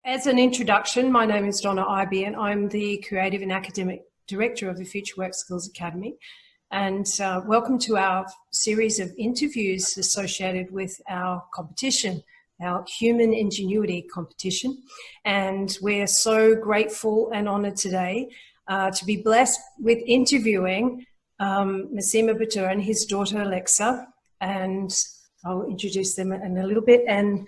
As an introduction, my name is Donna Ibe and I'm the Creative and Academic Director of the Future Work Skills Academy. And welcome to our series of interviews associated with our competition, our Human Ingenuity Competition. And we're so grateful and honoured today to be blessed with interviewing Massimo Bottura and his daughter Alexa. And I'll introduce them in a little bit. And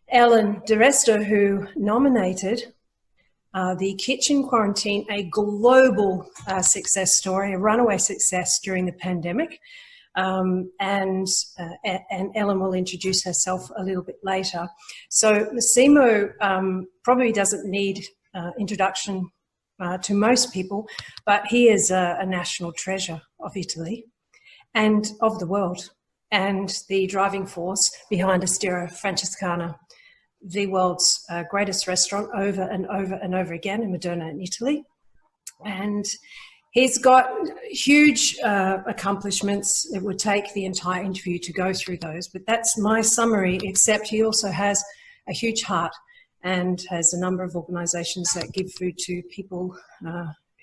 Ellen DeResta, who nominated the Kitchen Quarantine, a global success story, a runaway success during the pandemic. And Ellen will introduce herself a little bit later. So Massimo probably doesn't need introduction to most people, but he is a national treasure of Italy and of the world, and the driving force behind Osteria Francescana, the world's greatest restaurant over and over and over again in Modena in Italy. And he's got huge accomplishments. It would take the entire interview to go through those, but that's my summary, except he also has a huge heart and has a number of organisations that give food to people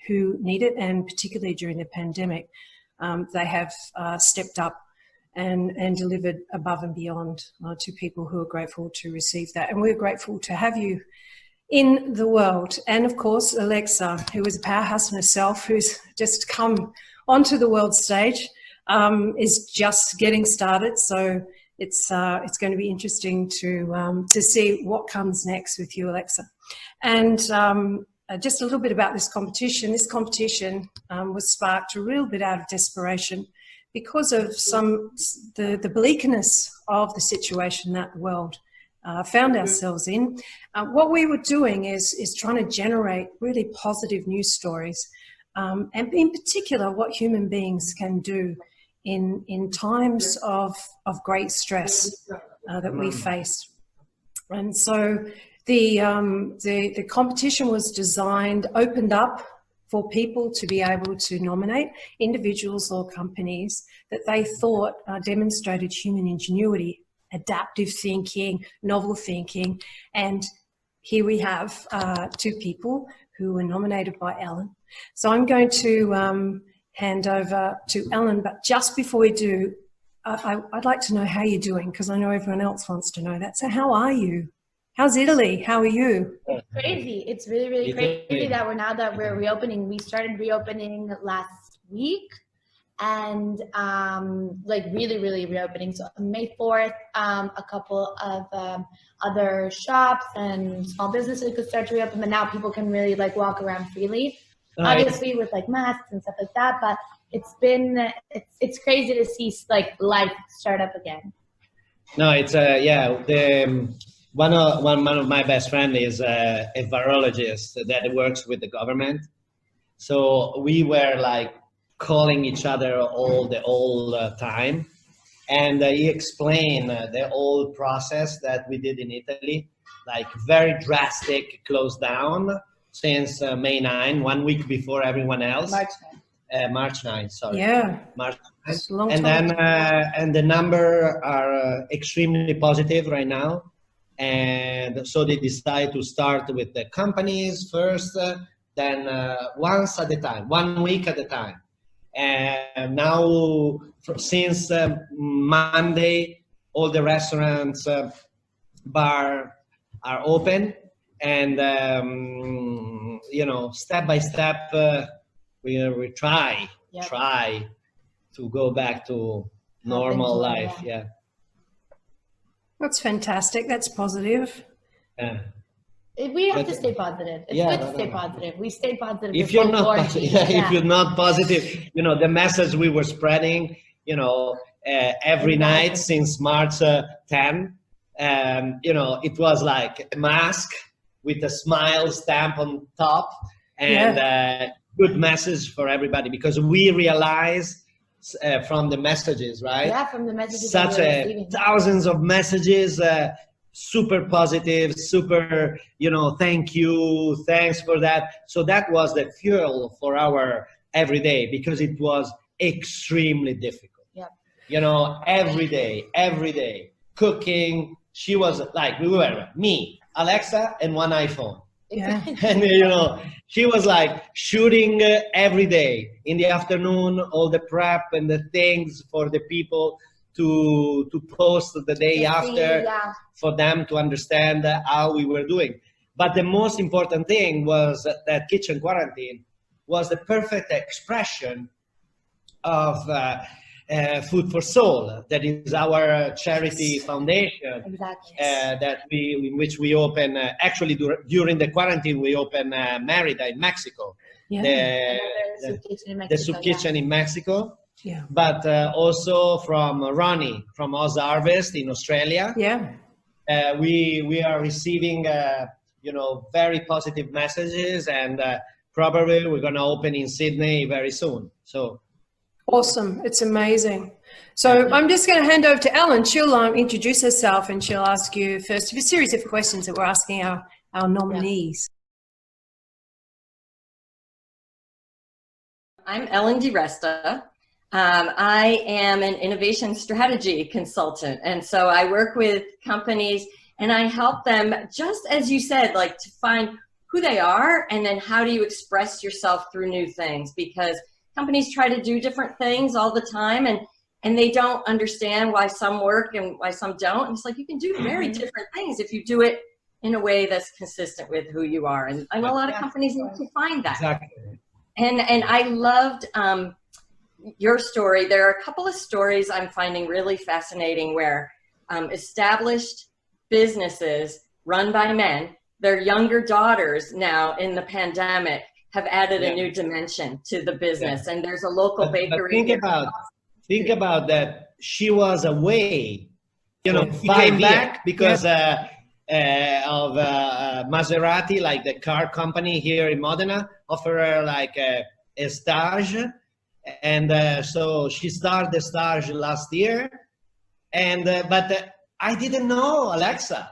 who need it, and particularly during the pandemic, they have stepped up and delivered above and beyond to people who are grateful to receive that. And we're grateful to have you in the world. And of course, Alexa, who is a powerhouse in herself, who's just come onto the world stage, is just getting started. So it's going to be interesting to see what comes next with you, Alexa. And just a little bit about this competition. This competition was sparked a little bit out of desperation because of the bleakness of the situation that the world found ourselves in. What we were doing is trying to generate really positive news stories, and in particular what human beings can do in times of great stress that we face. And so the competition was designed, opened up for people to be able to nominate individuals or companies that they thought demonstrated human ingenuity, adaptive thinking, novel thinking. And here we have two people who were nominated by Ellen. So I'm going to hand over to Ellen, but just before we do, I'd like to know how you're doing, because I know everyone else wants to know that. So how are you? How's Italy? How are you? It's crazy. It's really, really crazy that now that we're reopening. We started reopening last week, and like really, really reopening. So on May 4th, a couple of other shops and small businesses could start to reopen, but now people can really like walk around freely. Obviously with like masks and stuff like that, but it's crazy to see like life start up again. No, it's one of my best friends is a virologist that works with the government. So we were like calling each other all the time, and he explained the whole process that we did in Italy, like very drastic close down since May 9, 1 week before everyone else. March 9, sorry. Yeah. March 9. It's a long and time. then and the number are extremely positive right now. And so they decided to start with the companies first, then once at a time, 1 week at a time. And now, since Monday, all the restaurants, bar are open, and step by step, we try to go back to normal life. Yeah. That's fantastic. That's positive. Yeah. We have to stay positive. It's good to stay positive. We stay positive. If you're not if you're not positive, the message we were spreading, every night since March 10, it was like a mask with a smile stamp on top, and good message for everybody, because we realized from the messages, right? Yeah, from the messages. Thousands of messages, super positive, super, thank you, thanks for that. So that was the fuel for our everyday, because it was extremely difficult. Yeah. Every day, cooking. She was like, me, Alexa and one iPhone. Yeah. And she was like shooting every day in the afternoon, all the prep and the things for the people to post the day after, for them to understand how we were doing. But the most important thing was that kitchen quarantine was the perfect expression of Food for Soul. That is our charity foundation. Exactly. In which we open, actually during the quarantine, we open Merida in Mexico. Yeah. The soup kitchen in Mexico. Yeah. But also from Ronnie from Oz Harvest in Australia. Yeah. We are receiving very positive messages, and probably we're going to open in Sydney very soon. So awesome. It's amazing. So I'm just going to hand over to Ellen. She'll introduce herself, and she'll ask you first a series of questions that we're asking our nominees. I'm Ellen DiResta. I am an innovation strategy consultant. And so I work with companies and I help them, just as you said, like to find who they are and then how do you express yourself through new things, because companies try to do different things all the time and they don't understand why some work and why some don't. And it's like, you can do very different things if you do it in a way that's consistent with who you are. And I know a lot of companies need to find that. Exactly. And I loved your story. There are a couple of stories I'm finding really fascinating where established businesses run by men, their younger daughters now in the pandemic have added a new dimension to the business. And there's a local bakery. Think about that. She was away, fighting back because of Maserati, like the car company here in Modena, offer her like a stage. And so she started the stage last year. And but I didn't know Alexa.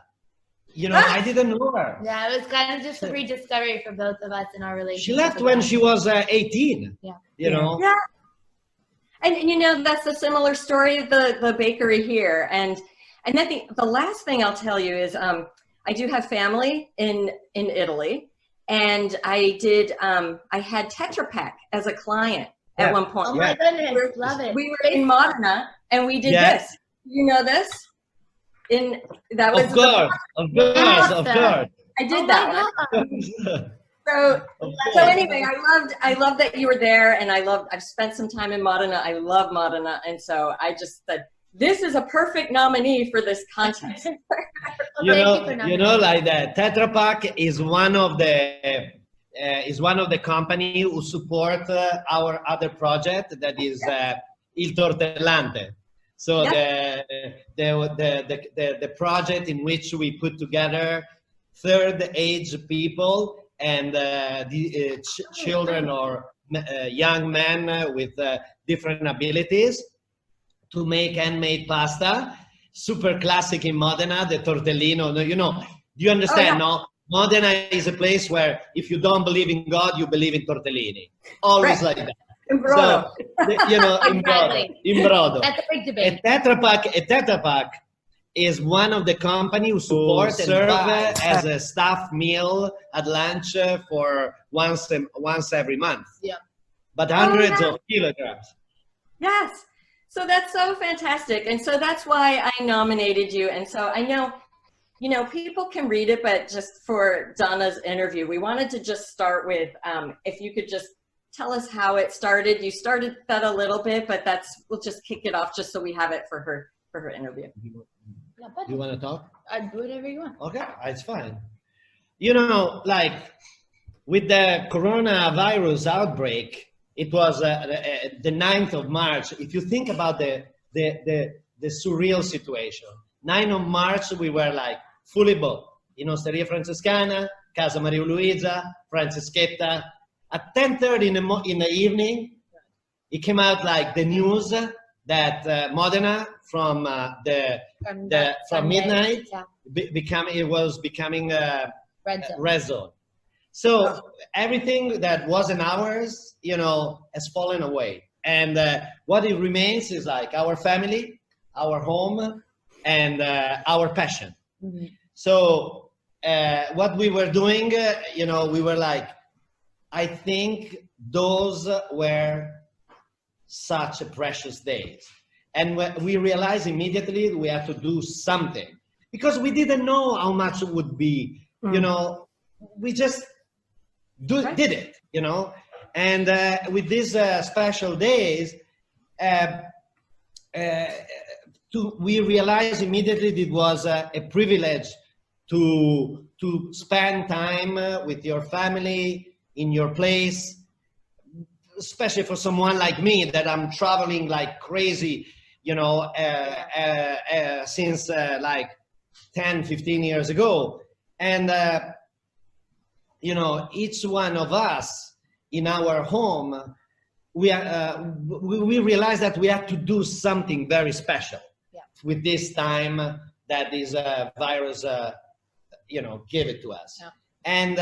I didn't know her. Yeah, it was kind of just a rediscovery for both of us in our relationship. She left when she was 18. Yeah. Yeah. And that's a similar story of the bakery here. And then the last thing I'll tell you is I do have family in Italy, and I had Tetra Pak as a client at one point. Oh my goodness, love it. We were in Modena and we did this. You know this? Of course. I did that one. So anyway, I loved that you were there, and I've spent some time in Modena. I love Modena, and so I just said this is a perfect nominee for this contest. Like that. Tetra Pak is one of the company who support our other project that is Il Tortellante. So the project in which we put together third age people and children or young men with different abilities to make handmade pasta, super classic in Modena, the tortellino. Do you understand? No, Modena is a place where if you don't believe in God, you believe in tortellini. Always like that. In brodo. So, in brodo. That's a big debate. A Tetra Pak is one of the companies who support and serve as a staff meal at lunch for once every month. Yeah. But hundreds of kilograms. Yes. So that's so fantastic. And so that's why I nominated you. And so I know, people can read it, but just for Donna's interview, we wanted to just start with, if you could just tell us how it started. You started that a little bit, but we'll just kick it off just so we have it for her interview. Yeah, you want to talk? Do whatever you want. Okay, it's fine. Like with the coronavirus outbreak, it was the 9th of March. If you think about the surreal situation, 9th of March, we were like fully booked in Osteria Francescana, Casa Maria Luisa, Franceschetta. At 10:30 in the evening, it came out like the news that Modena from midnight was becoming a red zone. So everything that wasn't ours, has fallen away. And what it remains is like our family, our home, and our passion. Mm-hmm. So what we were doing, you know, we were like, I think those were such precious days. And we realized immediately we had to do something because we didn't know how much it would be, you know, we just did it, you know. And with these special days, we realized immediately it was a privilege to spend time with your family in your place, especially for someone like me that I'm traveling like crazy, you know, since like 10, 15 years ago. And, you know, each one of us in our home, we realized that we had to do something very special with this time that this virus, you know, gave it to us. And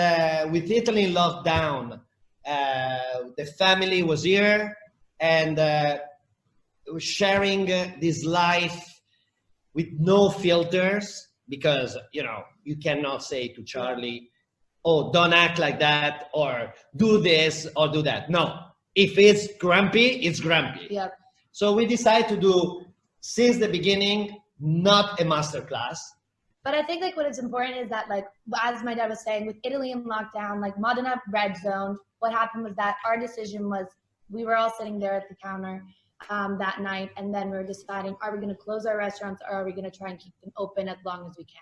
with Italy in lockdown, the family was here and sharing this life with no filters, because, you know, you cannot say to Charlie, oh, don't act like that, or do this or do that. No, if it's grumpy, it's grumpy. Yep. So we decided to do, since the beginning, not a master class. But I think like what is important is that, like, as my dad was saying, with Italy in lockdown, like Modena red zoned, what happened was that our decision was, we were all sitting there at the counter that night, and then we were deciding, are we going to close our restaurants or are we going to try and keep them open as long as we can?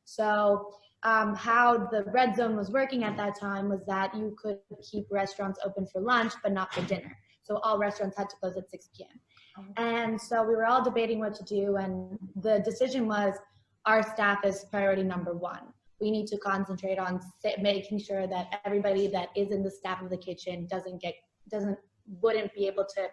So how the red zone was working at that time was that you could keep restaurants open for lunch, but not for dinner. So all restaurants had to close at 6 p.m. And so we were all debating what to do. And the decision was, our staff is priority number one. We need to concentrate on making sure that everybody that is in the staff of the kitchen wouldn't be able to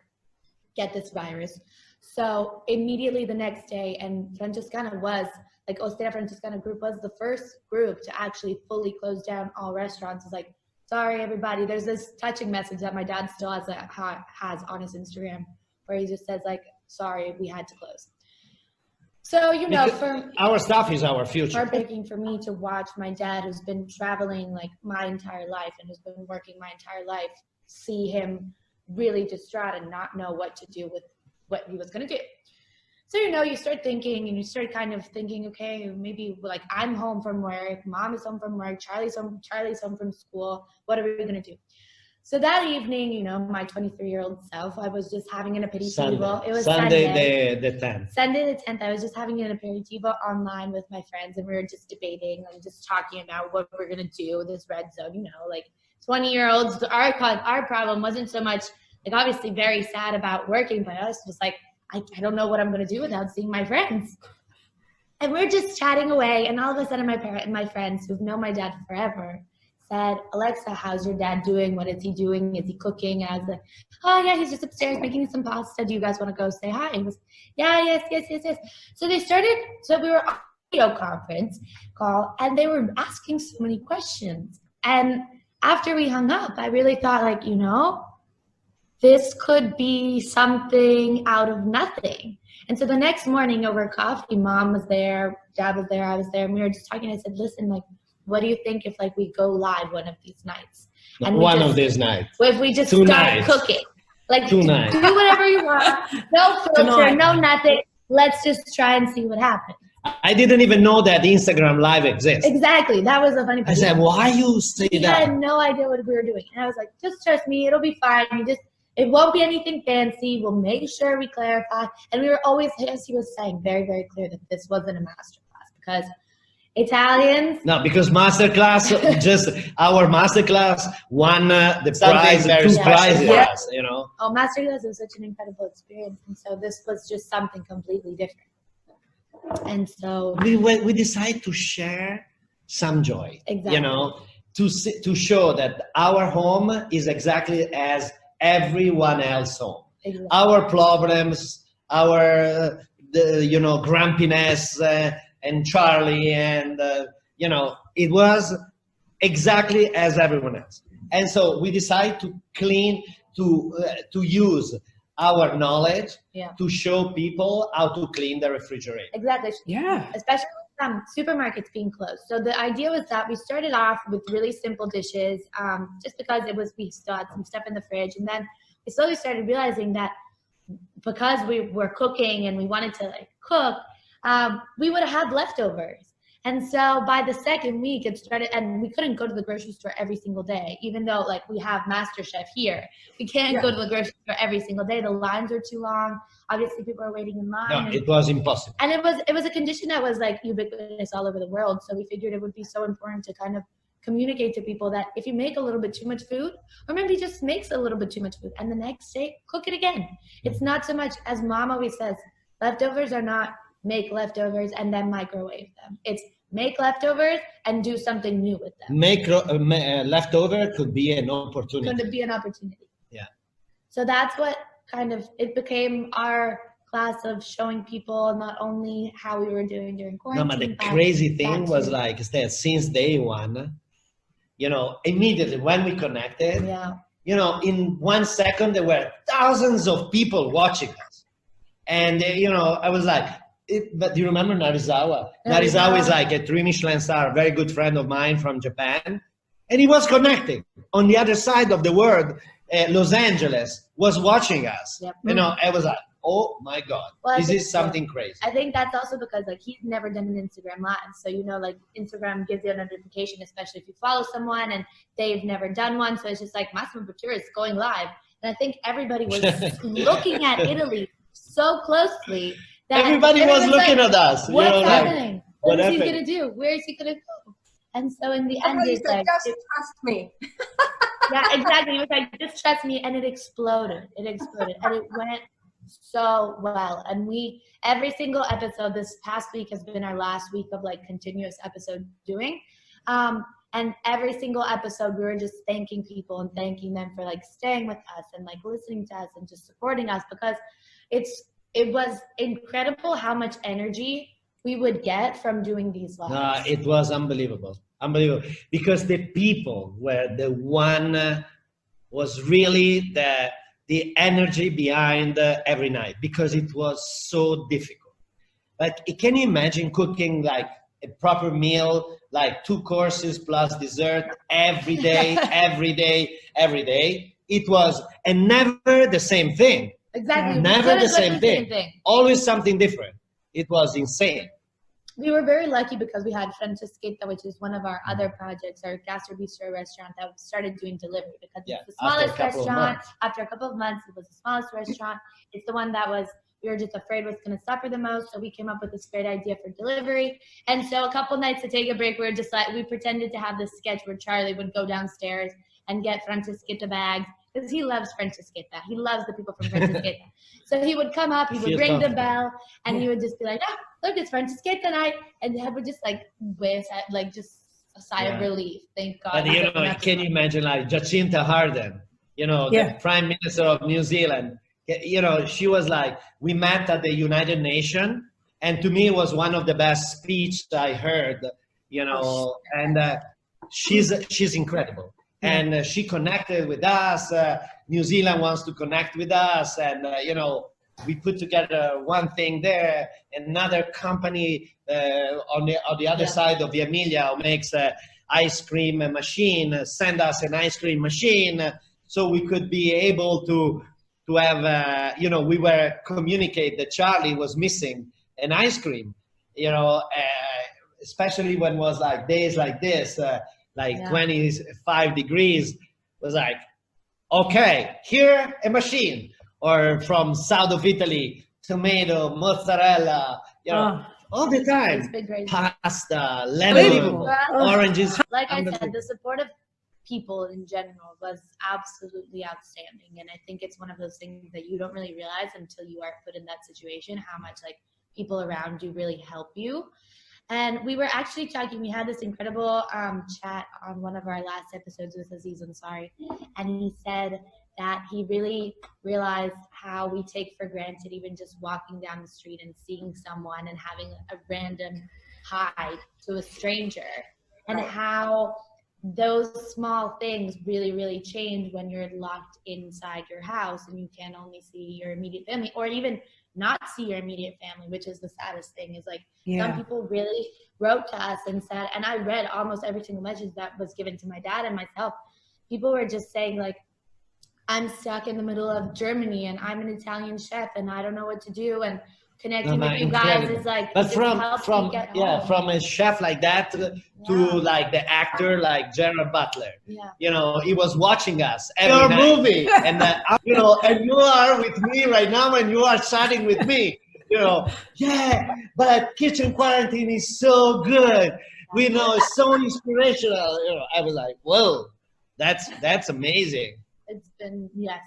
get this virus. So immediately the next day, and Francescana was, like Ostera Francescana group was the first group to actually fully close down all restaurants. It's like, sorry everybody, there's this touching message that my dad still has on his Instagram, where he just says like, sorry, we had to close. So, you know, for our staff is our future. Heartbreaking for me to watch my dad, who's been traveling like my entire life and who's been working my entire life, see him really distraught and not know what to do with what he was going to do. So, you know, you start thinking and you start kind of thinking, okay, maybe like I'm home from work, mom is home from work, Charlie's home from school. What are we going to do? So that evening, you know, my 23-year-old self, I was just having an aperitivo. It was Sunday the 10th. Sunday the 10th, I was just having an aperitivo online with my friends, and we were just debating and just talking about what we're going to do with this red zone. You know, like 20-year-olds, our problem wasn't so much, like obviously very sad about working, but us was like, I don't know what I'm going to do without seeing my friends. And we're just chatting away, and all of a sudden my friends who've known my dad forever said, Alexa, how's your dad doing? What is he doing? Is he cooking? And I was like, oh yeah, he's just upstairs making some pasta. Do you guys want to go say hi? And he was, yeah, yes. So we were on a video conference call, and they were asking so many questions. And after we hung up, I really thought, like, you know, this could be something out of nothing. And so the next morning over coffee, mom was there, dad was there, I was there, and we were just talking. I said, listen, like, what do you think if like we go live one of these nights? And of these nights. If we just Two start nights. cooking. Like, do nights. whatever you want. No filter, Tonight. no nothing. Let's just try and see what happens. I didn't even know that Instagram Live exists. Exactly. That was the funny part. I said, why you say He that? had no idea what we were doing. And I was like, just trust me. It'll be fine. It won't be anything fancy. We'll make sure we clarify. And we were always, as he was saying, very, very clear that this wasn't a masterclass, because Italians. No, because masterclass, just our masterclass won the prize, two prizes, Yes. you know. Oh, masterclass was such an incredible experience, and so this was just something completely different. And so we decided to share some joy, Exactly. you know, to show that our home is exactly as everyone else's home. Exactly. Our problems, our grumpiness. And Charlie, and you know, it was exactly as everyone else. And so we decided to use our knowledge to show people how to clean the refrigerator. Exactly. Yeah. Especially supermarkets being closed. So the idea was that we started off with really simple dishes, just because we still had some stuff in the fridge. And then we slowly started realizing that because we were cooking and we wanted to like cook, we would have had leftovers. And so by the second week it started, and we couldn't go to the grocery store every single day, even though like we have MasterChef here. We can't go to the grocery store every single day. The lines are too long. Obviously people are waiting in line. No, it was impossible. And it was a condition that was like ubiquitous all over the world. So we figured it would be so important to kind of communicate to people that if you make a little bit too much food, or maybe just makes a little bit too much food, and the next day cook it again. It's not so much, as Mom always says, leftovers are not make leftovers and then microwave them. It's make leftovers and do something new with them. Leftover could be an opportunity. Could be an opportunity. Yeah. So that's what kind of, it became our class of showing people not only how we were doing during quarantine. No, but the crazy thing was like that since day one, you know, immediately when we connected, you know, in 1 second there were thousands of people watching us. And, you know, I was like, but do you remember Narizawa? Narizawa is like a 3 Michelin star, a very good friend of mine from Japan. And he was connecting on the other side of the world. Los Angeles was watching us. You know, I was like, oh my God, this is something crazy. I think that's also because like he's never done an Instagram live. So, you know, like Instagram gives you a notification, especially if you follow someone and they've never done one. So it's just like Massimo Bottura is going live. And I think everybody was looking at Italy so closely. Everybody was looking at us. What's happening? What is he going to do? Where is he going to go? And so in the end, it's like, just trust me. Yeah, exactly. It was like, just trust me. And it exploded. It exploded. And it went so well. And every single episode this past week has been our last week of like continuous episode doing. And every single episode, we were just thanking people and thanking them for like staying with us and like listening to us and just supporting us, because it was incredible how much energy we would get from doing these lives. It was unbelievable. Unbelievable. Because the people were the one, was really the energy behind every night, because it was so difficult. Like, can you imagine cooking like a proper meal, like 2 courses plus dessert every day, every day, every day? It was, and never the same thing. Exactly. Never the same thing. Always something different. It was insane. We were very lucky because we had Francesqueta, which is one of our other projects, our Gastro Bistro restaurant that started doing delivery, because it's the smallest restaurant. After a couple of months, it was the smallest restaurant. It's the one that we were just afraid was going to suffer the most. So we came up with this great idea for delivery. And so a couple nights to take a break, we pretended to have this sketch where Charlie would go downstairs and get Francesqueta bags, because he loves Francesqueta. He loves the people from Francesqueta. So he would come up, he would ring the bell, and he would just be like, look, it's Francesqueta night. And Dad would just like whiz at, like, just a sigh of relief. Thank God. But, you know, can you imagine like Jacinta Ardern, you know, the Prime Minister of New Zealand? You know, she was like, we met at the United Nations, and to me it was one of the best speeches I heard, you know, and she's incredible. And she connected with us. New Zealand wants to connect with us. And, you know, we put together one thing there. Another company on the other side of the Emilia who makes an ice cream machine, send us an ice cream machine. So we could be able to have, you know, we were communicate that Charlie was missing an ice cream, you know, especially when it was like days like this, 25 degrees, was like, okay, here a machine. Or from south of Italy, tomato, mozzarella, you know, all the time. Pasta, lemon, oranges. Like I said, the support of people in general was absolutely outstanding. And I think it's one of those things that you don't really realize until you are put in that situation, how much like people around you really help you. And we were actually talking, we had this incredible chat on one of our last episodes with Aziz Ansari, and he said that he really realized how we take for granted even just walking down the street and seeing someone and having a random hi to a stranger, and how those small things really, really change when you're locked inside your house and you can only see your immediate family, or even not see your immediate family, which is the saddest thing. Is like Yeah. some people really wrote to us and said, and I read almost every single message that was given to my dad and myself. People were just saying like, I'm stuck in the middle of Germany and I'm an Italian chef and I don't know what to do, and connecting with you guys is like, but from a chef like that to like the actor like Gerard Butler, you know, he was watching us every night. Movie and you know, and you are with me right now and you are chatting with me, you know, but Kitchen Quarantine is so good, we know, it's so inspirational, you know. I was like, whoa, that's amazing. It's been, yes,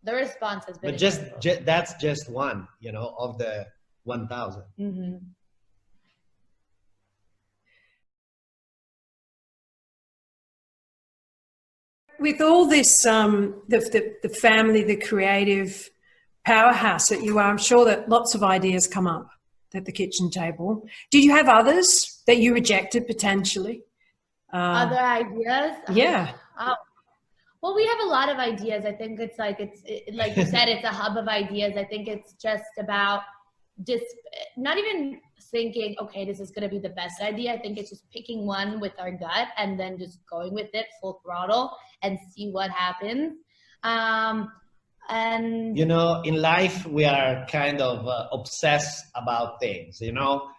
the response has been, but that's just one, you know, of the 1,000. Mm-hmm. With all this, the family, the creative powerhouse that you are, I'm sure that lots of ideas come up at the kitchen table. Did you have others that you rejected potentially? Other ideas? Yeah. Well, we have a lot of ideas. I think it's like, like you said, it's a hub of ideas. I think it's just about just not even thinking, okay, this is going to be the best idea. I think it's just picking one with our gut and then just going with it full throttle and see what happens. And you know, in life, we are kind of obsessed about things, you know.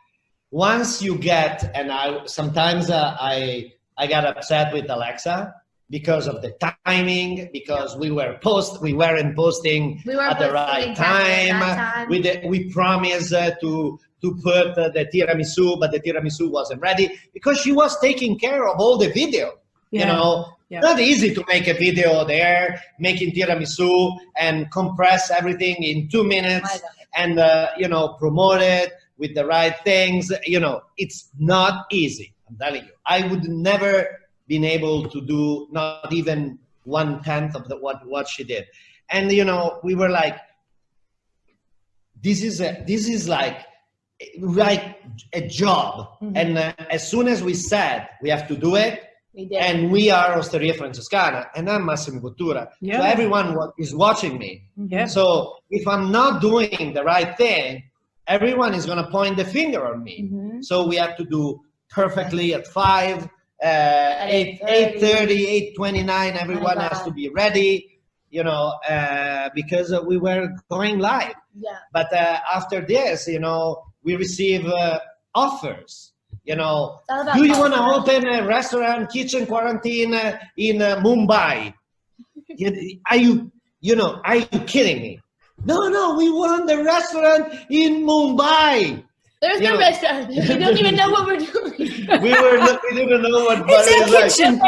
Once you get, and sometimes I got upset with Alexa, because of the timing, because we weren't posting at the right time. We promised to put the tiramisu, but the tiramisu wasn't ready because she was taking care of all the video. You know, not easy to make a video there, making tiramisu and compress everything in 2 minutes and, you know, promote it with the right things. You know, it's not easy. I'm telling you, I would never been able to do not even 1/10 of what she did. And, you know, we were like, this is like a job. Mm-hmm. And as soon as we said we have to do it, we did. And we are Osteria Francescana and I'm Massimo Bottura. So everyone is watching me. Yeah. So if I'm not doing the right thing, everyone is going to point the finger on me. Mm-hmm. So we have to do perfectly at 5, 8:30, 8:29, everyone has to be ready, you know, because we were going live. Yeah. But after this, you know, we receive offers, you know, do you want to open a restaurant, Kitchen Quarantine in Mumbai? Are you kidding me? No, we want the restaurant in Mumbai. There's no restaurant. We don't even know what we're doing. we didn't know what it's our kitchen.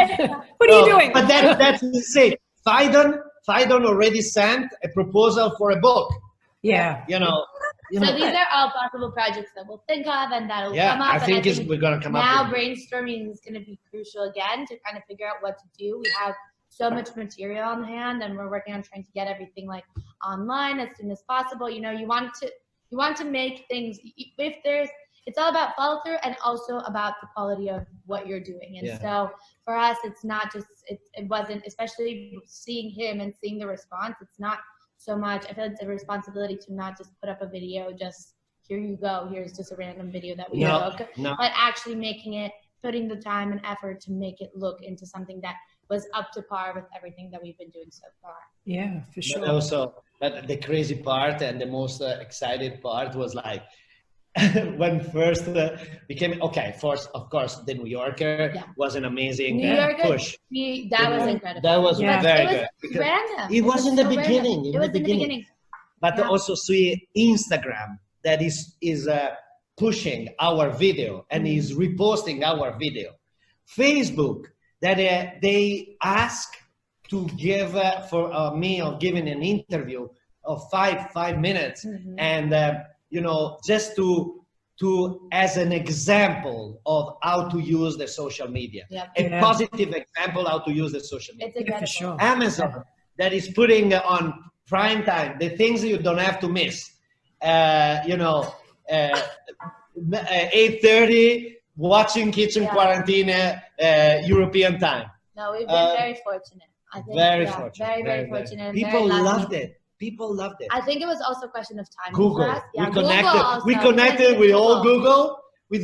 What are you doing? But that's insane. Phaidon already sent a proposal for a book. Yeah. You know. So these are all possible projects that we'll think of and that'll come up. I think we're going to come up. Now brainstorming is going to be crucial again to kind of figure out what to do. We have so much material on hand and we're working on trying to get everything like online as soon as possible. You know, you want to make things, it's all about follow through and also about the quality of what you're doing. And so for us, it's not just, it wasn't, especially seeing him and seeing the response, it's not so much, I feel it's a responsibility to not just put up a video, just here you go, here's just a random video that we took, but actually making it, putting the time and effort to make it look into something that was up to par with everything that we've been doing so far. Yeah, for sure. But also, the crazy part and the most excited part was like, when first became, first, of course, the New Yorker was an amazing push. That was incredible. That was very good. Random. It was in the beginning. But also see Instagram that is pushing our video and is reposting our video. Facebook, that they ask to give for me of giving an interview of 5 minutes and you know, just to as an example of how to use the social media, positive example how to use the social media. For sure. Amazon that is putting on prime time the things you don't have to miss. You know, 8:30 watching Kitchen Quarantine European time. No, we've been very fortunate. I think, very fortunate. Very fortunate. People loved it. People loved it. I think it was also a question of timing Google. for us. Yeah, We connected with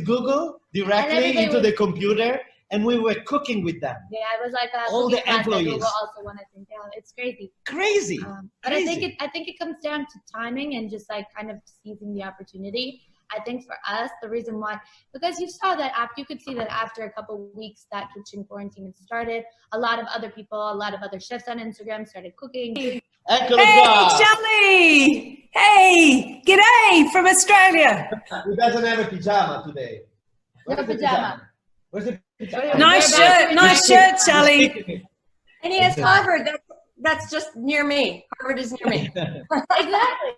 Google directly into the computer, and we were cooking with them. Yeah, it was like all the employees. Google also wanted to. Yeah, it's crazy. Crazy. But I think it comes down to timing and just like kind of seizing the opportunity. I think for us, the reason why, because you saw that you could see that after a couple of weeks that kitchen quarantine had started, a lot of other people, a lot of other chefs on Instagram started cooking. Hey, Charlie! Hey, g'day from Australia. He doesn't have a pajama today. No pajama. Where's the pajama? Nice shirt, Charlie. And he has Harvard. That's just near me. Harvard is near me. Exactly.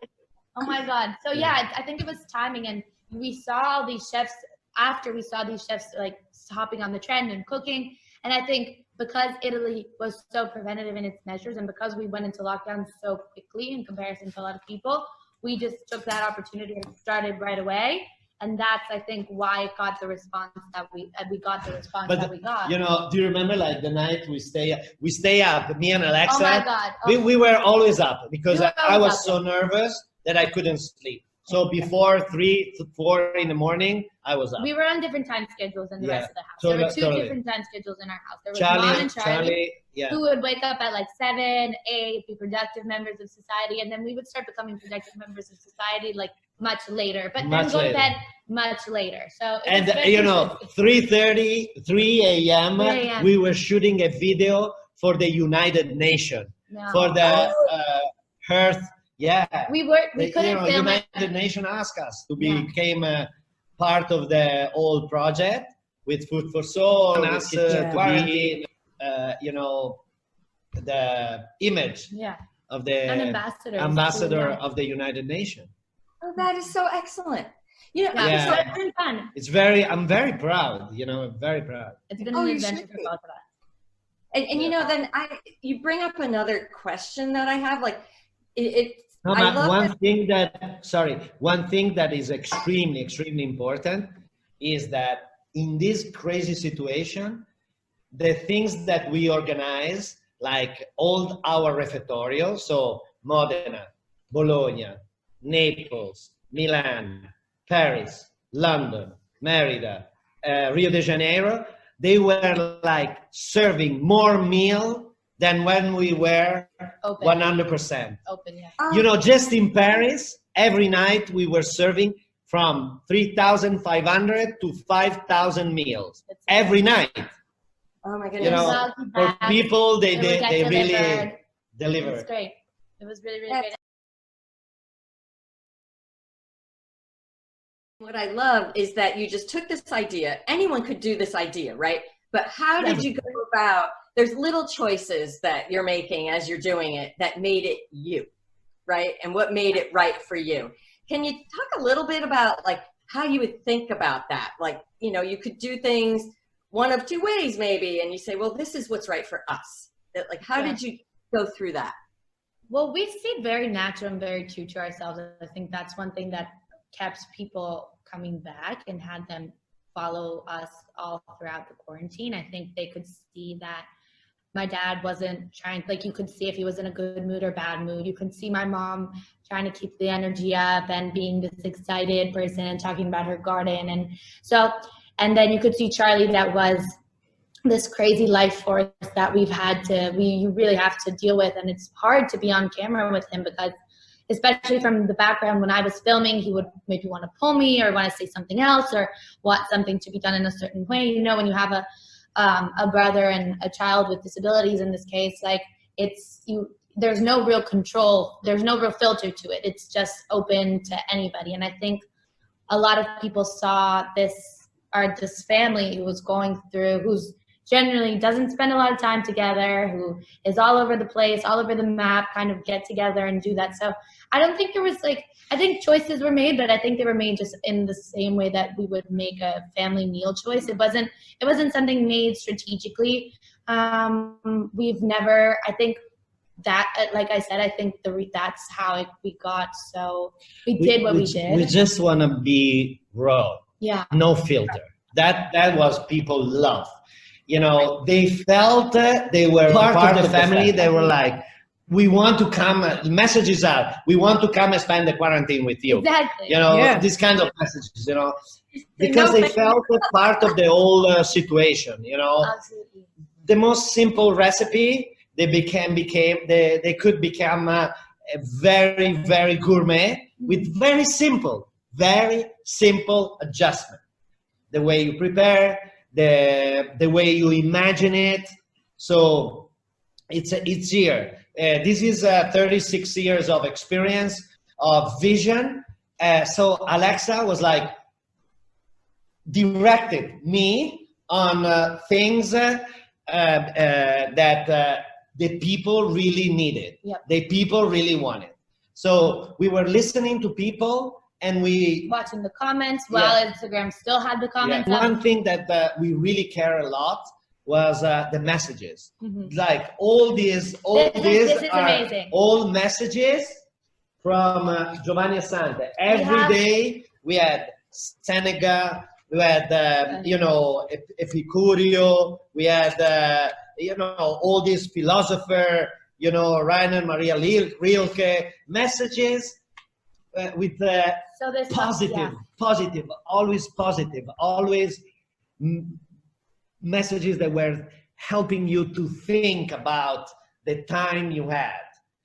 Oh my God. So yeah, I think it was timing, and we saw all these chefs after we saw these chefs like hopping on the trend and cooking. And I think because Italy was so preventative in its measures, and because we went into lockdown so quickly in comparison to a lot of people, we just took that opportunity and started right away. And that's, I think, why it got the response that we got. You know, do you remember like the night we stay up, me and Alexa? Oh my God. We were always up because I was so up. nervous that I couldn't sleep. So before 3 to 4 in the morning, I was up. We were on different time schedules than the rest of the house. There were two different time schedules in our house. There was Mom and Charlie who would wake up at like 7, 8, be productive members of society, and then we would start becoming productive members of society like much later, but then go to bed much later. So and you know, 3:30, 3 a.m. we were shooting a video for the United Nations for the Earth. Yeah, we couldn't film United Nations asked us to become part of the whole project with Food for Soul, and us to be, you know, the image of the ambassador of the United Nations. Oh, that is so excellent. You know, it's been fun. I'm very proud. You know, I'm very proud. It's been an adventure for both of us. And you know, then you bring up another question that I have, like. One thing that is extremely important is that in this crazy situation, the things that we organize, like all our refectorio, so Modena, Bologna, Naples, Milan, Paris, London, Merida, Rio de Janeiro, they were like serving more meal than when we were open. 100% open. Yeah. You know, just in Paris, every night we were serving from 3,500 to 5,000 meals every night. Oh my goodness! You know, for people, they really deliver. It was great. It was really great. What I love is that you just took this idea. Anyone could do this idea, right? But how did you go about? There's little choices that you're making as you're doing it that made it you, right? And what made it right for you. Can you talk a little bit about like how you would think about that? Like, you know, you could do things one of two ways maybe, and you say, well, this is what's right for us. Like, how did you go through that? Well, we stayed very natural and very true to ourselves. I think that's one thing that kept people coming back and had them follow us all throughout the quarantine. I think they could see that my dad wasn't trying, like you could see if he was in a good mood or bad mood. You could see my mom trying to keep the energy up and being this excited person and talking about her garden. And then you could see Charlie that was this crazy life force that you really have to deal with. And it's hard to be on camera with him because especially from the background, when I was filming, he would maybe want to pull me or want to say something else or want something to be done in a certain way. You know, when you have a brother and a child with disabilities in this case, like there's no real control, there's no real filter to it. It's just open to anybody. And I think a lot of people saw this family who was going through, who's generally doesn't spend a lot of time together, who is all over the place, all over the map, kind of get together and do that. So I don't think there was I think choices were made, but I think they were made just in the same way that we would make a family meal choice. It wasn't something made strategically. We've never, I think that, like I said, I think that's how we got. So we did what we did. We just want to be raw. Yeah. No filter. That was people love. You know, they felt they were part of the family. They were like, we want to come, messages are, we want to come and spend the quarantine with you. Exactly. You know, Yeah. these kinds of messages, you know, because they felt a part of the whole situation, you know. Absolutely. The most simple recipe, they could become a very, very gourmet with very simple adjustment. The way you prepare, the way you imagine it. So it's here. This is 36 years of experience, of vision. So Alexa was like, directed me on things that the people really needed. Yep. The people really wanted. So we were listening to people, and we watching the comments while Instagram still had the comments up. One thing that we really care a lot was the messages. Mm-hmm. Like all these are amazing. All messages from Giovanni Assante. Every day we had Seneca, we had Epicurio, we had all these philosopher, Rainer Maria Rilke, messages with positive, always messages that were helping you to think about the time you had.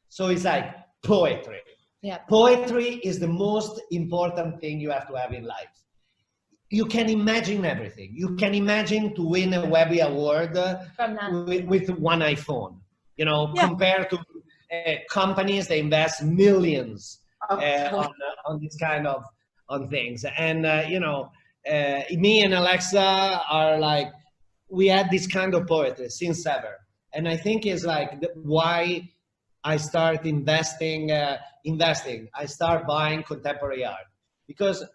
So it's like poetry. Yeah. Poetry is the most important thing you have to have in life. You can imagine everything. You can imagine to win a Webby Award with one iPhone, compared to companies that invest millions on this kind of things. And, me and Alexa are like, we had this kind of poetry since ever. And I think it's like why I start investing. I start buying contemporary art, because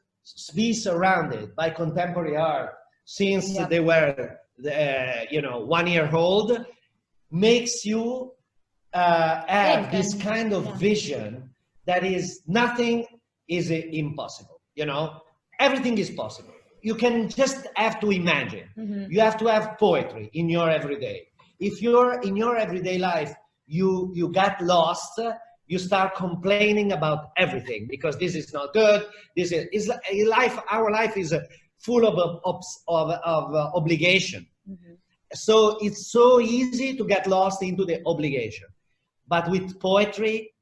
be surrounded by contemporary art since they were 1 year old makes you have this kind of vision that is nothing is impossible. Everything is possible. You can just have to imagine. Mm-hmm. You have to have poetry in your everyday. If you're in your everyday life, you got lost, you start complaining about everything because this is not good. This is life. Our life is full of obligation. Mm-hmm. So it's so easy to get lost into the obligation. But with poetry,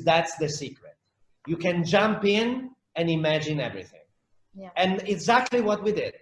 that's the secret. You can jump in and imagine everything. Yeah. And exactly what we did.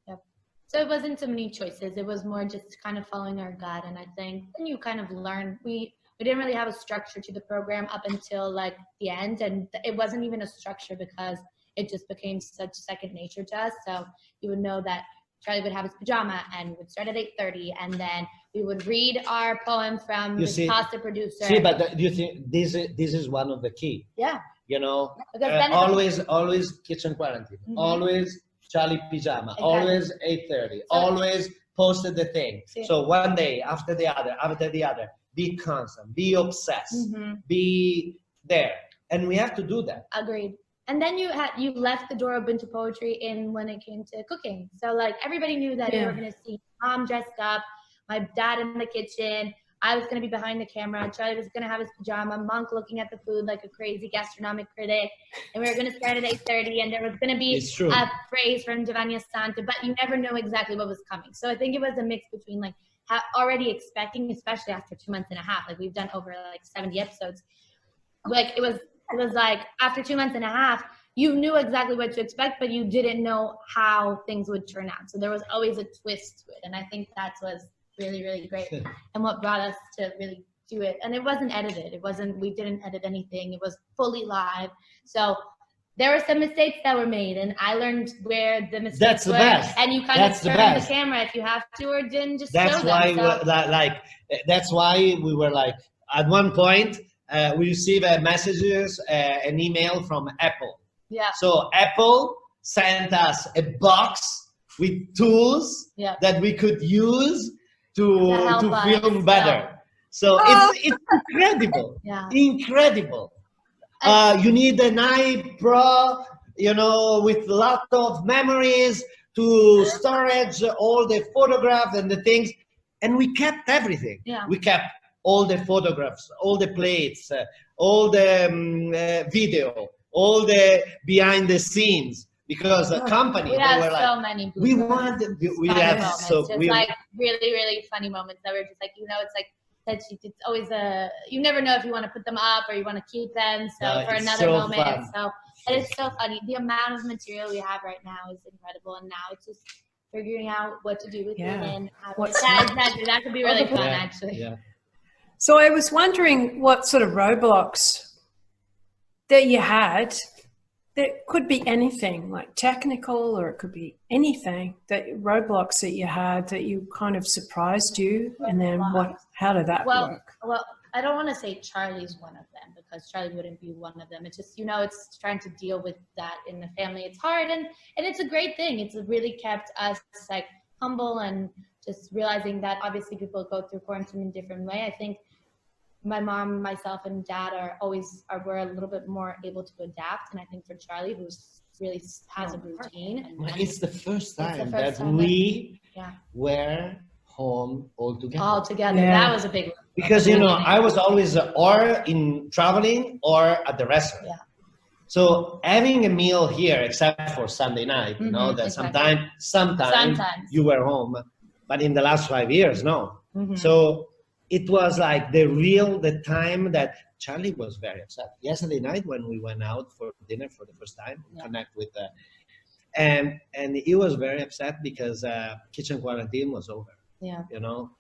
Yep. So it wasn't so many choices. It was more just kind of following our gut. And I think then you kind of learn. We didn't really have a structure to the program up until like the end. And it wasn't even a structure because it just became such second nature to us. So you would know that Charlie would have his pajama and would start at 8:30. And then we would read our poem from the pasta producer. See, but do you think this is one of the key? Yeah. Always kitchen quarantine, mm-hmm. Always Charlie pajama, exactly. Always 8:30, always posted the thing. Yeah. So one day after the other, be constant, be obsessed, mm-hmm. be there. And we have to do that. Agreed. And then you left the door open to poetry when it came to cooking. So like everybody knew that you were going to see mom dressed up, my dad in the kitchen, I was going to be behind the camera, Charlie was going to have his pajama, Monk looking at the food like a crazy gastronomic critic, and we were going to start at 8:30, and there was going to be a phrase from Giovanni Assante, but you never know exactly what was coming. So I think it was a mix between like already expecting, especially after 2 months and a half, like we've done over like 70 episodes. Like it was like after 2 months and a half, you knew exactly what to expect, but you didn't know how things would turn out. So there was always a twist to it. And I think that was really, really great. And what brought us to really do it. And it wasn't edited. We didn't edit anything. It was fully live. So there were some mistakes that were made, and I learned where the mistakes were. Best. And you kind of turn the camera if you have to, or didn't just show them. That's why we were like, at one point, we received messages, an email from Apple. Yeah. So Apple sent us a box with tools that we could use to film better. So it's incredible. Incredible. You need an iPro, with a lot of memories to storage all the photographs and the things. And we kept everything. Yeah. We kept all the photographs, all the plates, all the video, all the behind the scenes. Because the company, we they have were so like, many we want, we have moments, so just we like really, really funny moments that were just like, you know, it's like that it's always you never know if you want to put them up or you want to keep them. So for another moment, fun. so and it's so funny. The amount of material we have right now is incredible, and now it's just figuring out what to do with it and how that could be really fun, actually. Yeah. So I was wondering what sort of roadblocks that you had. That could be anything, like technical, or it could be anything, that roadblocks that you had that you kind of surprised you, and then how did that work? Well, I don't want to say Charlie's one of them, because Charlie wouldn't be one of them. It's just, you know, it's trying to deal with that in the family. It's hard, and it's a great thing. It's really kept us like humble, and just realizing that obviously people go through quarantine in a different way. I think my mom, myself, and dad we're a little bit more able to adapt. And I think for Charlie, who's really has a routine. It's the first time that we were home all together. That was a big one. Because, you know, I was always or in traveling or at the restaurant. Yeah. So having a meal here, except for Sunday night, you know, that sometimes you were home, but in the last 5 years, no. So it was like the time that Charlie was very upset. Yesterday night when we went out for dinner for the first time, connect with, and he was very upset because kitchen quarantine was over. Yeah. You know,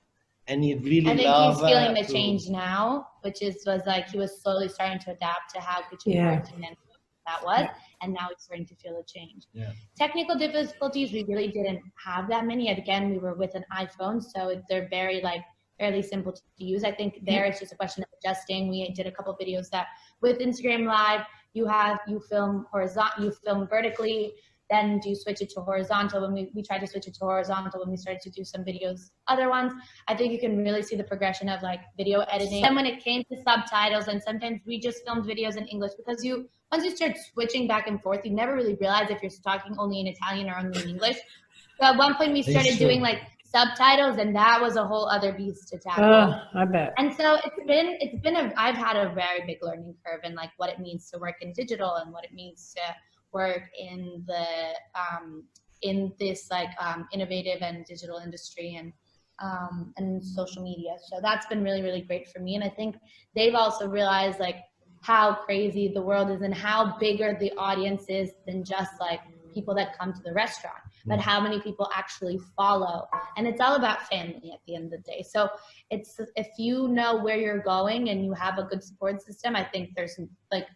and he really I think he's feeling the change now, which was like he was slowly starting to adapt to how kitchen quarantine and that was, and now he's starting to feel a change. Yeah. Technical difficulties, we really didn't have that many. Again, we were with an iPhone, so they're very fairly simple to use. I think it's just a question of adjusting. We did a couple videos that with Instagram Live, you film horizontal, you film vertically, then do switch it to horizontal. When we tried to switch it to horizontal when we started to do some videos, other ones, I think you can really see the progression of like video editing. And when it came to subtitles, and sometimes we just filmed videos in English, because once you start switching back and forth, you never really realize if you're talking only in Italian or only in English. So at one point we started doing like subtitles, and that was a whole other beast to tackle. I bet. And so I've had a very big learning curve in like what it means to work in digital, and what it means to work in the in this innovative and digital industry, and social media. So that's been really, really great for me. And I think they've also realized like how crazy the world is, and how bigger the audience is than just like people that come to the restaurant, but how many people actually follow. And it's all about family at the end of the day. So it's, if you know where you're going and you have a good support system, I think there's like,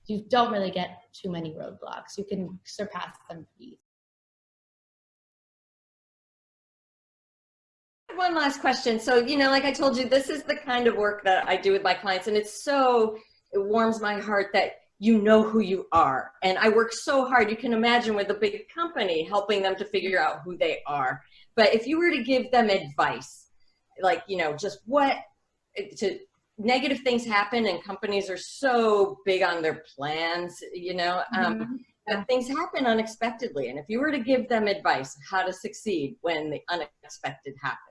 you don't really get too many roadblocks. You can surpass them easily. One last question. So, you know, like I told you, this is the kind of work that I do with my clients, and it warms my heart that you know who you are. And I work so hard, you can imagine, with a big company, helping them to figure out who they are. But if you were to give them advice, like, you know, just negative things happen, and companies are so big on their plans, you know, that things happen unexpectedly. And if you were to give them advice how to succeed when the unexpected happens,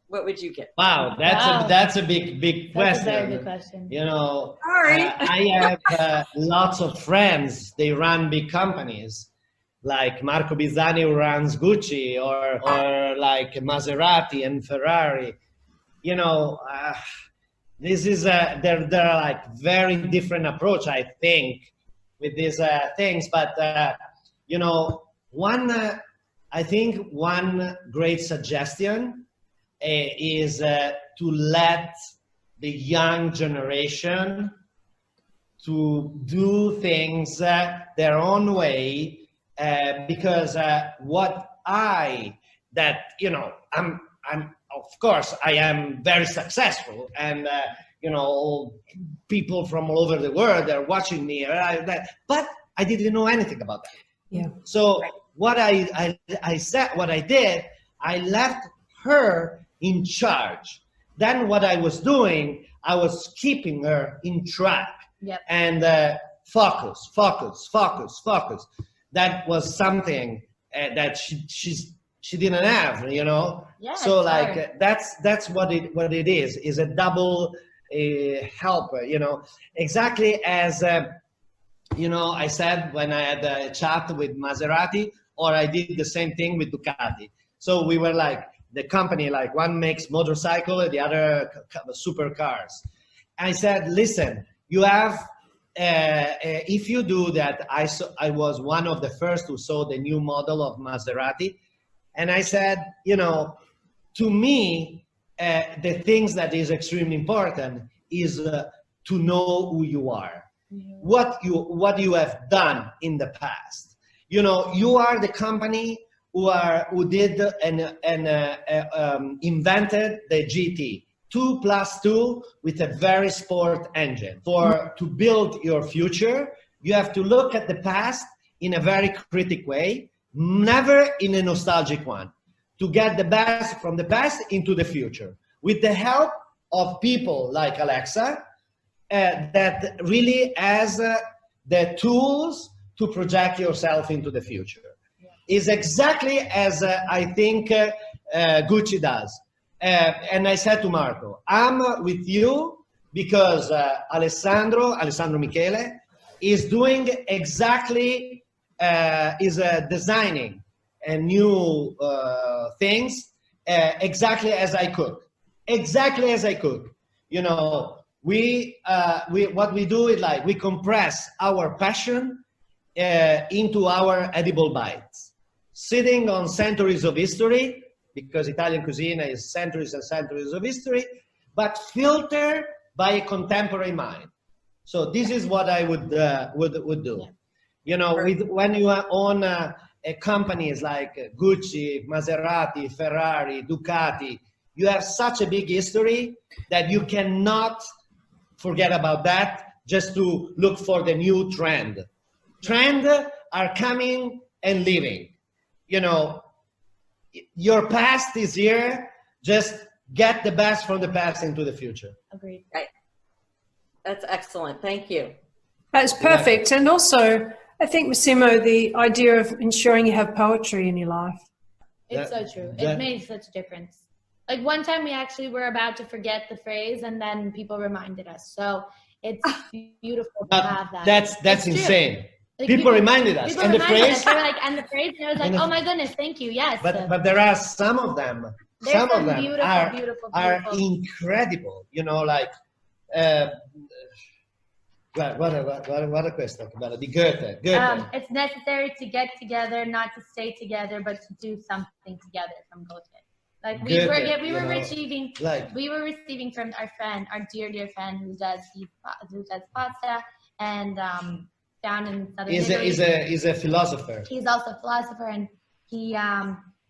what would you get? Wow, that's a big question. That's a very good question. You know, sorry. I have lots of friends. They run big companies, like Marco Bizzani, who runs Gucci, or like Maserati and Ferrari. You know, this is there are like very different approach, I think, with these things. But you know, I think one great suggestion is to let the young generation to do things their own way, because I'm of course I am very successful, and you know, people from all over the world are watching me, but I didn't know anything about that. Yeah. So what I did, I left her in charge. Then what I was doing, I was keeping her in track. Yep. And focus. That was something that she didn't have, you know. Yeah, so it's like hard. that's what it is a double help, you know, exactly as you know, I said when I had a chat with Maserati, or I did the same thing with Ducati. So we were like, the company, like one makes motorcycle and the other supercars. I said, listen, you have, if you do that, I was one of the first who saw the new model of Maserati. And I said, you know, to me, the things that is extremely important is to know who you are, what you have done in the past. You know, you are the company who did and invented the GT 2+2 with a very sport engine. To build your future, you have to look at the past in a very critical way, never in a nostalgic one, to get the best from the past into the future, with the help of people like Alexa, that really has the tools to project yourself into the future. Is exactly as I think Gucci does. And I said to Marco, I'm with you because Alessandro Michele is doing exactly, is designing new things exactly as I cook. Exactly as I cook. You know, what we do is like we compress our passion into our edible bites, sitting on centuries of history, because Italian cuisine is centuries and centuries of history, but filtered by a contemporary mind. So this is what I would do. You know, when you own companies like Gucci, Maserati, Ferrari, Ducati, you have such a big history that you cannot forget about that just to look for the new trend. Trends are coming and leaving. You know, your past is here. Just get the best from the past into the future. Agreed. Right. That's excellent. Thank you. That's perfect. And also, I think, Massimo, the idea of ensuring you have poetry in your life. It's so true. It made such a difference. Like one time we actually were about to forget the phrase and then people reminded us. So it's beautiful to have that. That's insane. Like people reminded us. And the phrase? They were like, and the phrase, and I was like, oh my goodness, thank you, yes. But there are some of them. Some of them beautiful. are incredible. You know, like, guarda questa, di Goethe. It's necessary to get together, not to stay together, but to do something together, from Goethe. Like we were receiving from our dear friend who does pasta and down in southern Italy. He's a philosopher. He's also a philosopher, and he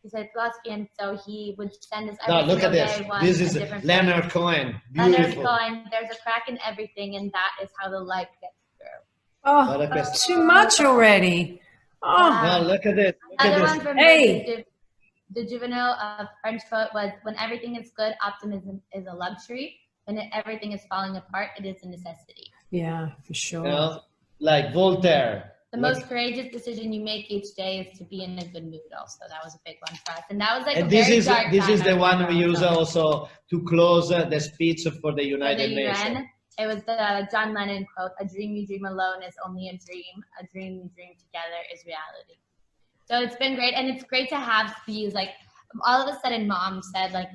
said philosophy, and so he would send us every single day. This is Leonard Cohen. Beautiful. Leonard Cohen. There's a crack in everything, and that is how the light gets through. Oh, too much already. Oh, no, look at this. Another one from the Juvenile French poet was, when everything is good, optimism is a luxury. When everything is falling apart, it is a necessity. Yeah, for sure. You know, like Voltaire. The most courageous decision you make each day is to be in a good mood. Also, that was a big one for us, and that was like a very dark time. This is the one we use also to close the speech for the United Nations. It was the John Lennon quote: "A dream you dream alone is only a dream. A dream you dream together is reality." So it's been great, and it's great to have these. Like all of a sudden, Mom said, "Like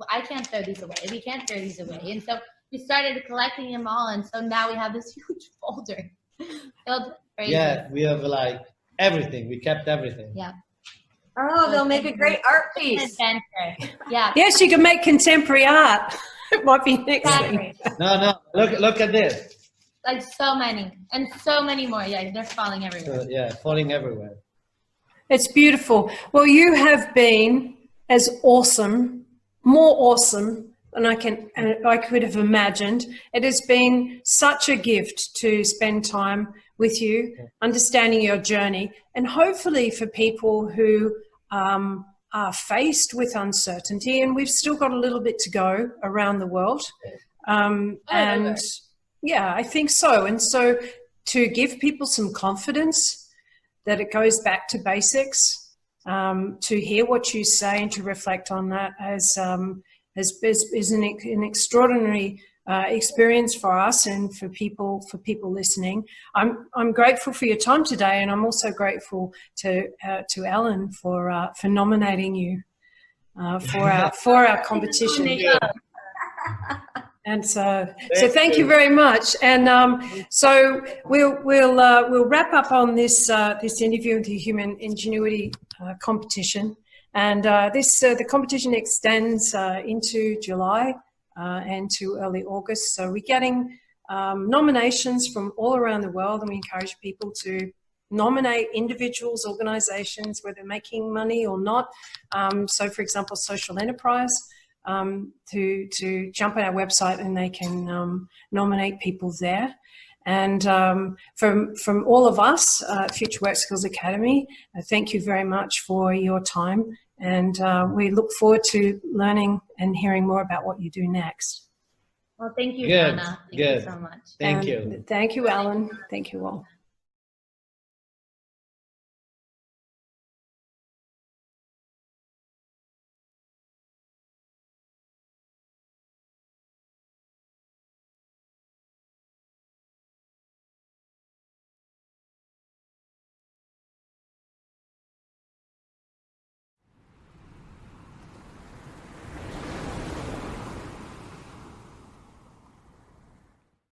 I can't throw these away. We can't throw these away," and so we started collecting them all, and so now we have this huge folder filled. Yeah, we have like everything. We kept everything. Yeah. Oh, they'll make a great art piece. Yeah. Yes, you can make contemporary art. It might be next thing. No. Look at this. Like so many, and so many more. Yeah, they're falling everywhere. Yeah, falling everywhere. It's beautiful. Well, you have been as awesome, more awesome than I could have imagined. It has been such a gift to spend time with you, understanding your journey, and hopefully for people who are faced with uncertainty, and we've still got a little bit to go around the world. And yeah, I think so. And so to give people some confidence that it goes back to basics, to hear what you say and to reflect on that is an extraordinary experience for us and for people listening. I'm grateful for your time today, and I'm also grateful to Ellen for nominating you for our competition. And so thank you very much. And so we'll wrap up on this interview with the Human Ingenuity Competition, and the competition extends into July and to early August. So we're getting nominations from all around the world, and we encourage people to nominate individuals, organizations, whether making money or not. So for example, social enterprise, to jump on our website and they can nominate people there. And from all of us at Future Work Skills Academy, thank you very much for your time, and we look forward to learning and hearing more about what you do next. Well, thank you, Donna. Thank you so much. Thank you. Thank you, Alan. Thank you all.